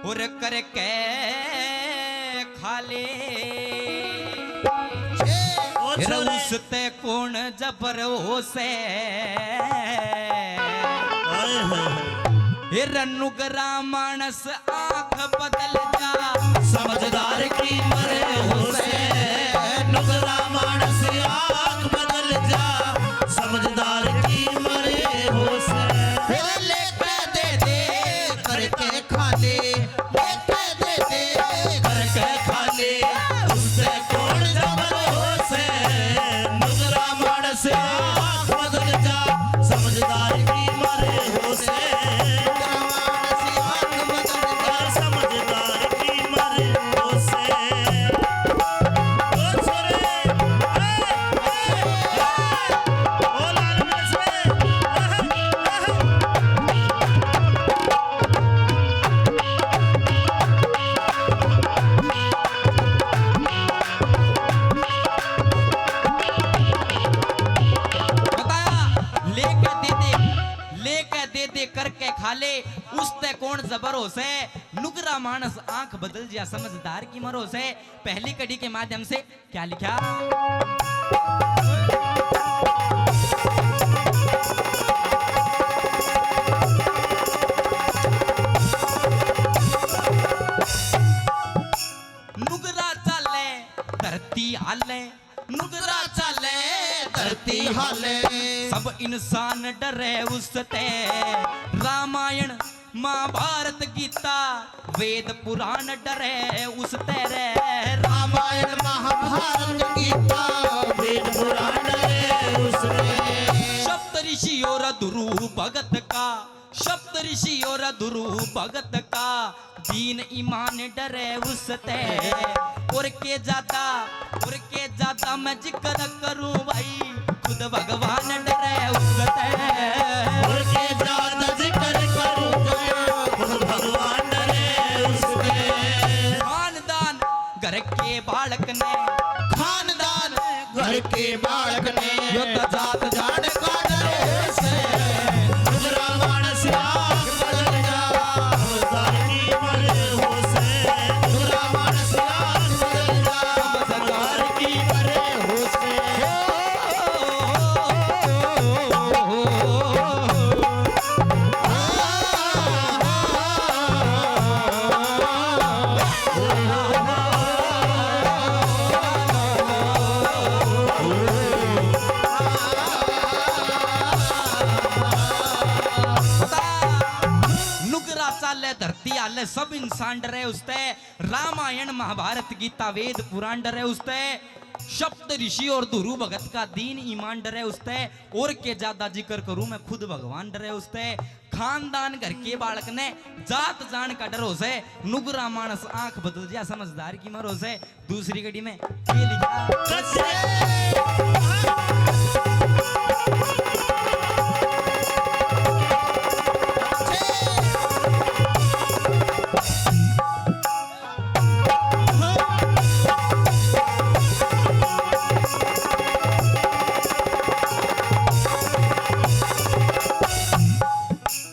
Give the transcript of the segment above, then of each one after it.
और करके खाले उसते कौन जबर हो से नुगरा मानस आंख बदल जा समझदार की मरे हो से नुगरा मानस आंख बदल जा समझदार की मरे हो से लेके दे दे करके खाले लेके दे दे करके खाले उससे कौन जबर हो से नुगरा मानस आंख बदल जा समझदार की मरे हो से समझदार की मरे हो से करके खाले उसते कौन जबर हो से नुगरा मानस आंख बदल जा समझदार की मरो से। पहली कड़ी के माध्यम से क्या लिखा नुगरा चले धरती हाले नुगरा चले धरती हाले सब इंसान डरे उसते रामायण महाभारत गीता वेद पुराण डरे उसते रे रामायण महाभारत गीता वेद पुराण डरे उससे सप्त ऋषि और ध्रुव भगत का सप्त ऋषि और ध्रुव भगत का दीन ईमान डरे उसते और के ज्यादा मैं जिक्र करूं भाई खुद भगवान डरे उसते और के ज्यादा जिक्र करूंगा खुद भगवान डरे उससे खानदान घर के बालक ने खानदान घर के बालक ने युद्ध जात जान का डरे से नुगरा मानस आंख बदल जा समझदार की मरे हो से नुगरा मानस आंख बदल जा समझदार की मरे हो से नुगरा चाले धरती आले सब इंसान डरे उसते रामायण महाभारत गीता वेद पुराण डरे उसते सप्त ऋषि और ध्रुव भगत का दीन ईमान डरे उसते और के ज्यादा जिक्र करूं मैं खुद भगवान डरे उसते खानदान घर के बालक ने जात जान का डरो से नुगरा मानस आंख बदल जा समझदार की मरो से। दूसरी कड़ी में ये लिखा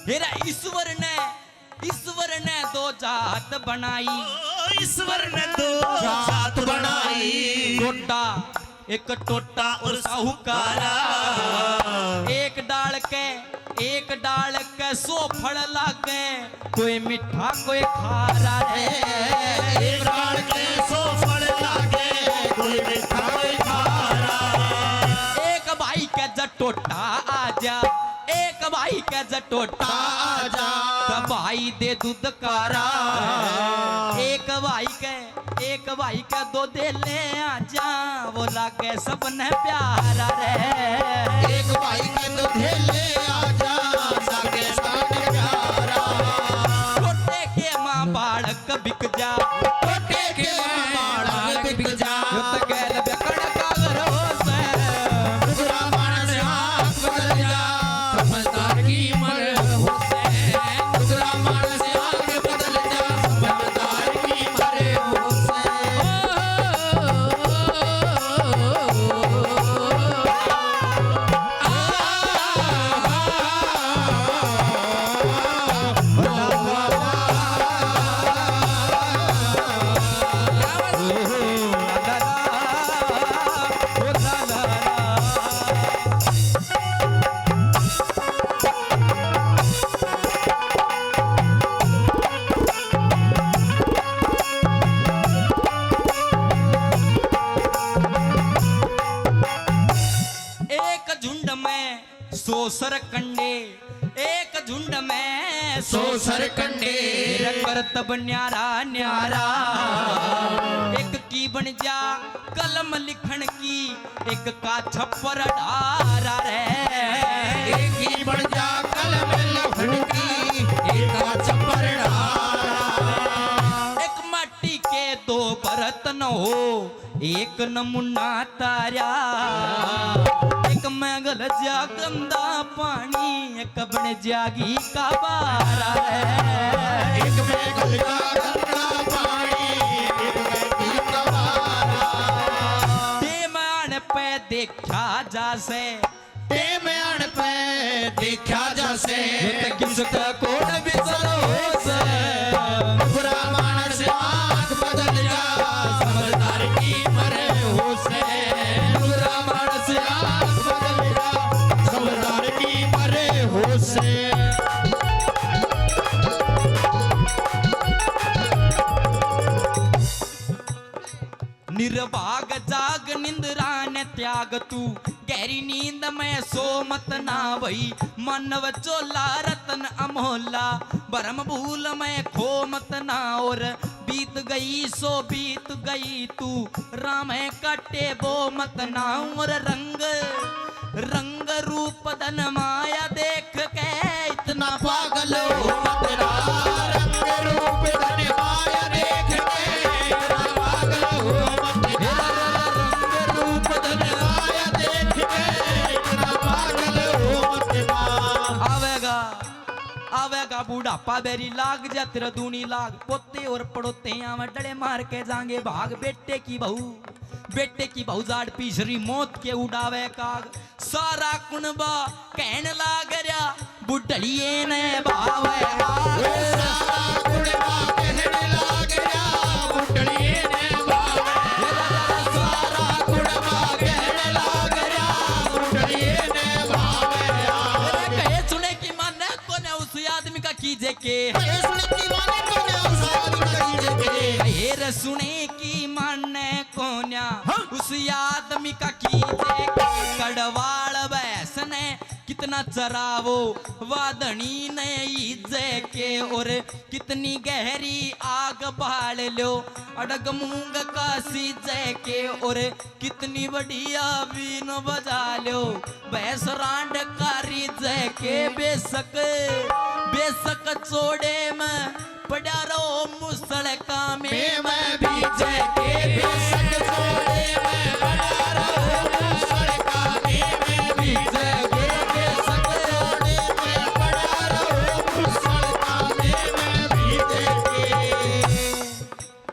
मेरा ईश्वर ने दो जात बनाई ईश्वर ने दो जात बनाई टोटा एक टोटा और साहूकारा एक डाल के 100 फल लागे कोई मीठा कोई खारा रे एक डाल के 100 फल लागे कोई मीठा कोई खारा एक भाई के जटोटा आजा एक भाई के जटोटा आजा तब भाई दे दूध कारा एक भाई के 2 दे ले आजा वो लागे सबने प्यारा रे एक भाई के तो ढेले आजा लागे सबने प्यारा छोटे के माँ बालक बिक जा टोटे के बालक बिक जा युद्ध गैल बेकड़ का घरो से नुगरा मानस आंख बदल जा समझदार की मरे हो से नुगरा मानस आंख बदल जा समझदार की मरे हो से आ सरकंडे एक झुंड में सो सरकंडे करतब न्यारा न्यारा एक की बन जा कलम लिखण की एक का छप्पर ढारा रे एक ही बन जा कलम लखन की एक छप्पर एक माटी के दो बर्तन हो एक नमूना तारा एक मैगल जा गंदा पानी एक बन जागी का बारा है एक में गंगा गंगा पानी एक में दीवारा बेमान पे देखा जासे टेमण पे देखा जासे किसका कोण बिसरो से बुरा मानस आंख बदल जा समझदार की मरे हो से बुरा मानस आंख बदल जा समझदार की मरे हो से निर्भाग जाग निंद्रा ने त्याग तू गहरी नींद में सो मत ना वही मानव चोला रतन अमोला भरम भूल में खो मत ना और बीत गई सो बीत गई तू राम है कटे वो मत ना और रंग रंग रूप धन माया देख के इतना पागल हो मत ना रंग रूप धन माया देख के इतना पागल हो मत रंग रूप धन माया देख के इतना पागल हो मत आवेगा आवेगा बूढ़ापा बेरी लाग जा तेरा दूनी लाग पोते और पड़ोते यहाँ डड़े मार के जाएंगे भाग बेटे की बहू जाड़ पीछरी मौत के उड़ावे काग सारा कुनबा कहन लाग रहा बुढ़ड़िए ने भावे सारा कुड़बा कहने लाग जा बुढ़ड़िए ने भावे सारा कुड़बा कहने लाग जा बुढ़ड़िए ने भावे कहे सुने की माने कोने उस आदमी का कीजे के ढेर सुने की माने कोन्या उस आदमी का कीजे के कड़वाड़ बैसने कितना चरावो वादनी ने ईजे के और कितनी गहरी आग बाल लो अडग मूंग का सीजे के और कितनी बढ़िया बीन बजा लो भैंस रांड का रीजे के बेशक बेशक चोड़े में पड़ा रहो मुसड़ का में मैं भीजे के बेशक चोड़े में पड़ा रहो मुसड़ का में मैं भीजे के बेशक चोड़े में पड़ा रहो मुसड़ का में मैं भीजे के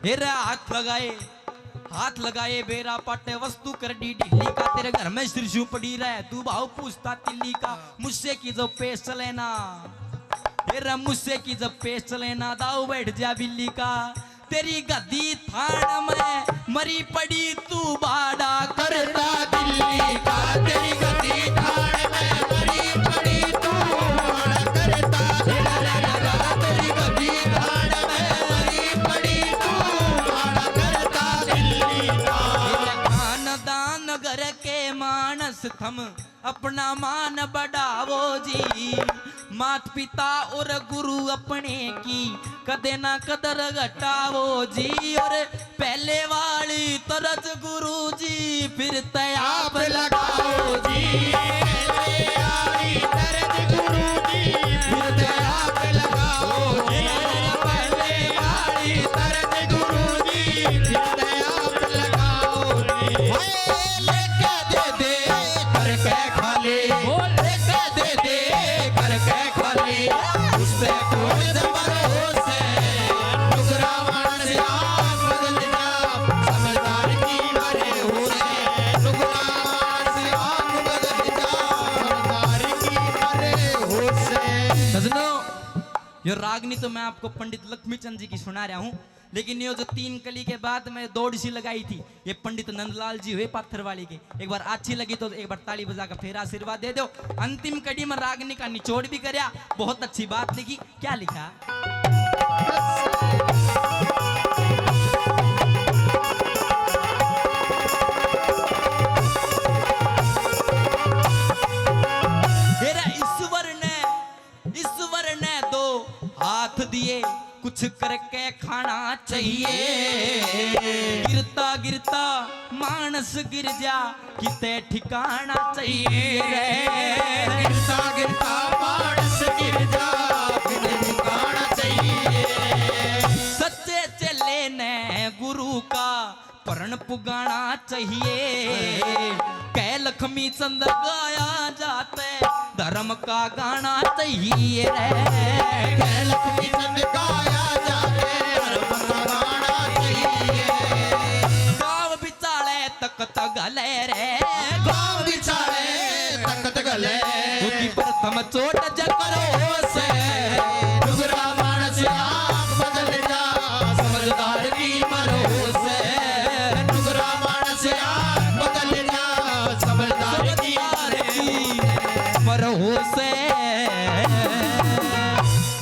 हेरा हाथ लगाए बेरा पाटे वस्तु कर डी ढीली का तेरे घर में सिरसू पड़ी रहे तू भाव पूछता तिल्ली का मुझसे की जो पेश चले ना तेरा मुझसे की जब पेश चले ना दाऊ बैठ जा बिल्ली का तेरी गद्दी थान में मरी पड़ी तू बाड़ा करता दिल्ली का तेरी गद्दी थान में मरी पड़ी तू बाड़ा करता तेरी गद्दी थान में मरी पड़ी तू बाड़ा करता दिल्ली का खानदान घर के मानस थम अपना मान बढ़ावो जी मात पिता और गुरु अपने की कदे ना कदर घटावो जी और पहले वाली तरज गुरु जी फिर तयाप लगाओ जी पहले वाली तरज गुरु जी फिर तयाप लगाओ जी पहले वाली तरज गुरु जी फिर तयाप लगाओ जी लेके दे दे करके खाली लेके दे दे करके खाली उससे कोई जबर हो से टुकड़ा मार से आँख बदल जा समझदार की मरे हो से टुकड़ा मार से आँख बदल जा समझदार की मरे हो से सजनों ये रागनी तो मैं आपको पंडित लक्ष्मीचंद जी की सुना रहा हूँ लेकिन ये जो 3 कली के बाद मैं दौड़ सी लगाई थी ये पंडित नंदलाल जी हुए पत्थरवाली के एक बार अच्छी लगी तो एक बार ताली बजा कर फिर आशीर्वाद दे दो अंतिम कड़ी में रागनी का निचोड़ भी करया बहुत अच्छी बात लिखी क्या लिखा इस हाथ दिए कुछ करके खाना चाहिए। गिरता गिरता मानस गिर जा किते ठिकाना चाहिए रे। गिरता गिरता मानस गिर जा किते ठिकाना चाहिए। सच्चे चेले ने गुरु का परण पुगाना चाहिए। कै लक्ष्मी चंद्र गाया जाते धर्म का गाना चाहिए रे। कै लक्ष्मी चंद्र गाया जाते धर्म का गाना चाहिए। गाँव बिचाले तकत गले रे। गाँव बिचारे तख्त गले उसकी प्रथम चोट जकरो